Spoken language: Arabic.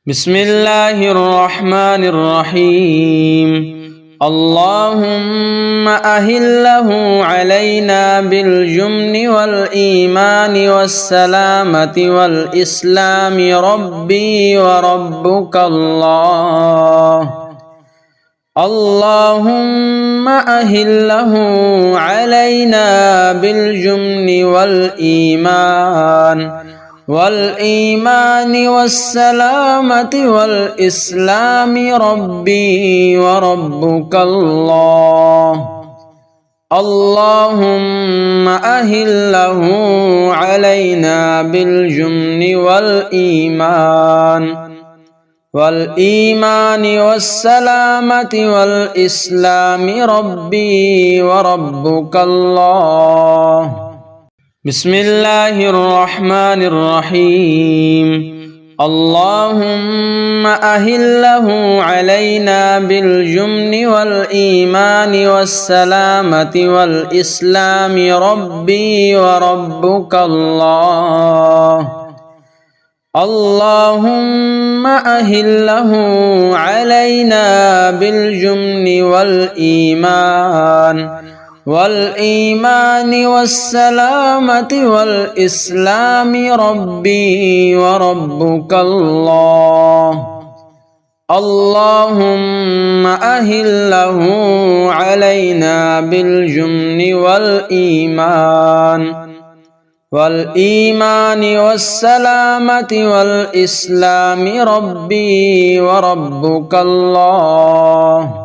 بسم الله الرحمن الرحيم اللهم أهله علينا بالجمن والإيمان والسلامة والإسلام ربي وربك الله اللهم أهله علينا بالجمن والإيمان والسلامة والإسلام ربي وربك الله اللهم أهله علينا بالجمن والإيمان والسلامة والإسلام ربي وربك الله بسم الله الرحمن الرحيم اللهم أهله علينا بالجمن والإيمان والسلامة والإسلام ربي وربك الله اللهم أهله علينا بالجمن والإيمان والسلامة والإسلام ربي وربك الله اللهم أهله علينا بالجمن والإيمان والسلامة والإسلام ربي وربك الله